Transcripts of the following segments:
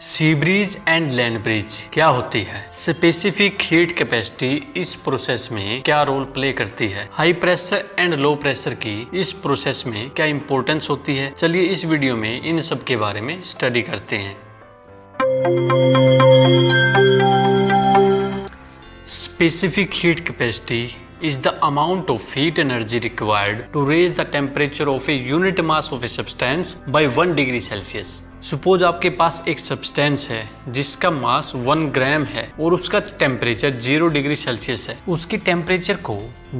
Sea breeze and land bridge क्या होती है? स्पेसिफिक हीट कैपेसिटी इस प्रोसेस में क्या रोल प्ले करती है? High pressure and low pressure की इस प्रोसेस में क्या इंपॉर्टेंस होती है? चलिए इस वीडियो में इन सब के बारे में स्टडी करते हैं। Specific heat capacity is the amount of heat energy required to raise the temperature of a unit mass of a substance by 1 degree Celsius. Suppose आपके पास एक सब्सटेंस है जिसका मास 1 ग्राम है और उसका टेम्परेचर 0 डिग्री सेल्सियस है। उसकी टेम्परेचर को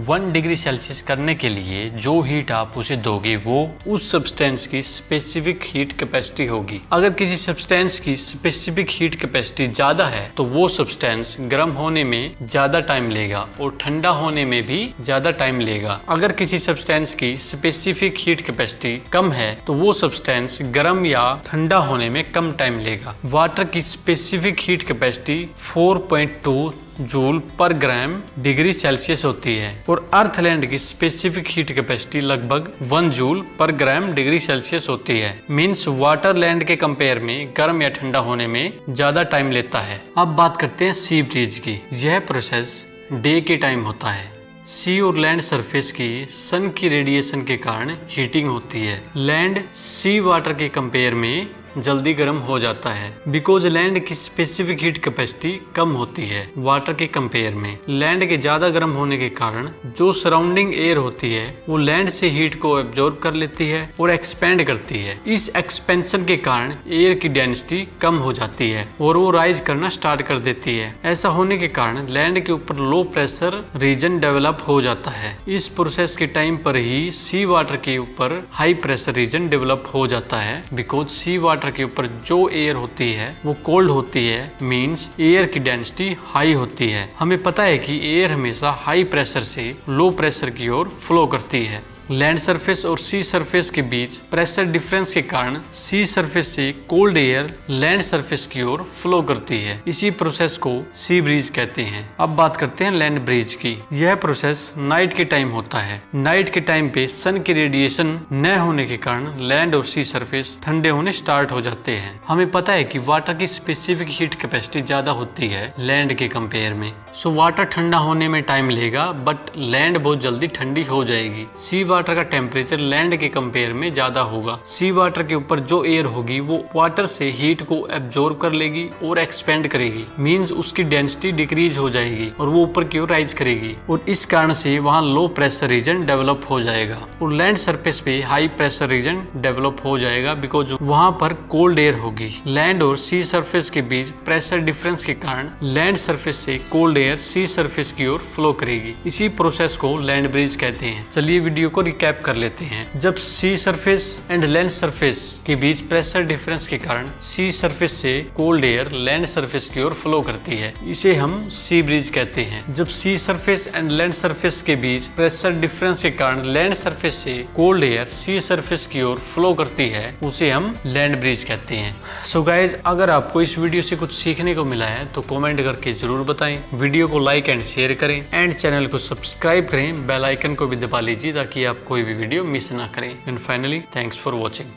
1 डिग्री सेल्सियस करने के लिए जो हीट आप उसे दोगे वो उस सब्सटेंस की स्पेसिफिक हीट कैपेसिटी होगी। अगर किसी सब्सटेंस की स्पेसिफिक हीट कैपेसिटी ज्यादा है तो वो सब्सटेंस गर्म होने में ज्यादा टाइम लेगा और ठंडा होने में भी ज्यादा टाइम लेगा। अगर किसी सब्सटेंस की स्पेसिफिक हीट कैपेसिटी कम है तो वो सब्सटेंस गर्म या ठंडा होने में कम टाइम लेगा। वाटर की स्पेसिफिक हीट कैपेसिटी 4.2 जूल पर ग्राम डिग्री सेल्सियस होती है और अर्थलैंड की स्पेसिफिक हीट कैपेसिटी लगभग 1 जूल पर ग्राम डिग्री सेल्सियस होती है। मींस वाटर लैंड के कंपेयर में गर्म या ठंडा होने में ज्यादा टाइम लेता है। अब बात करते हैं सी ब्रीज की। यह प्रोसेस डे के टाइम होता है। सी और लैंड सरफेस की सन की रेडिएशन के कारण हीटिंग होती है। लैंड सी वाटर के कंपेयर में जल्दी गर्म हो जाता है बिकॉज लैंड की स्पेसिफिक हीट कैपेसिटी कम होती है वाटर के कंपेयर में। लैंड के ज्यादा गर्म होने के कारण जो सराउंडिंग एयर होती है वो लैंड से हीट को एब्जॉर्ब कर लेती है और एक्सपेंड करती है। इस एक्सपेंशन के कारण एयर की डेंसिटी कम हो जाती है और वो राइज करना स्टार्ट कर देती है। ऐसा होने के कारण लैंड के ऊपर लो प्रेशर रीजन डेवलप हो जाता है। इस प्रोसेस के टाइम पर ही सी वाटर के ऊपर हाई प्रेशर रीजन डेवलप हो जाता है बिकॉज सी वाटर के ऊपर जो एयर होती है वो कोल्ड होती है। मींस एयर की डेंसिटी हाई होती है। हमें पता है कि एयर हमेशा हाई प्रेशर से लो प्रेशर की ओर फ्लो करती है। लैंड सरफेस और सी सरफेस के बीच प्रेशर डिफरेंस के कारण सी सरफेस से कोल्ड एयर लैंड सरफेस की ओर फ्लो करती है। इसी प्रोसेस को सी ब्रीज कहते हैं। अब बात करते हैं लैंड ब्रीज की। यह प्रोसेस नाइट के टाइम होता है। नाइट के टाइम पे सन की रेडिएशन न होने के कारण लैंड और सी सरफेस ठंडे होने स्टार्ट हो जाते हैं। हमें पता है कि वाटर की स्पेसिफिक हीट कैपेसिटी ज्यादा होती है लैंड के कंपेयर में। सो वाटर ठंडा होने में टाइम लेगा बट लैंड बहुत जल्दी ठंडी हो जाएगी। सी वाटर का टेम्परेचर लैंड के कंपेयर में ज्यादा होगा। सी वाटर के ऊपर जो एयर होगी वो वाटर से हीट को एब्जॉर्ब कर लेगी और एक्सपेंड करेगी। मींस उसकी डेंसिटी डिक्रीज हो जाएगी और वो ऊपर की ओर राइज करेगी और इस कारण से वहां लो प्रेशर रीजन डेवलप हो जाएगा और लैंड सरफेस पे हाई प्रेशर रीजन डेवलप हो जाएगा बिकॉज वहां पर कोल्ड एयर होगी। लैंड और सी सरफेस के बीच प्रेशर डिफरेंस के कारण लैंड सरफेस से कोल्ड एयर सी सरफेस की ओर फ्लो करेगी। इसी प्रोसेस को लैंड ब्रिज कहते हैं। चलिए वीडियो को कैप कर लेते हैं। जब सी सरफेस एंड लैंड सरफेस के बीच प्रेशर डिफरेंस के कारण सी सरफेस से कोल्ड एयर लैंड सरफेस की ओर फ्लो करती है, इसे हम सी ब्रीज कहते हैं। जब सी सरफेस एंड लैंड सरफेस के बीच प्रेशर डिफरेंस के कारण लैंड सरफेस से कोल्ड एयर सी सरफेस की ओर फ्लो करती है उसे हम लैंड ब्रिज कहते हैं। सो गाइज, अगर आपको इस वीडियो से कुछ सीखने को मिला है तो कमेंट करके जरूर बताएं। वीडियो को लाइक एंड शेयर करें एंड चैनल को सब्सक्राइब करें। बेल आइकन को भी दबा लीजिए ताकि आप कोई भी वीडियो मिस ना करें। And finally thanks for watching.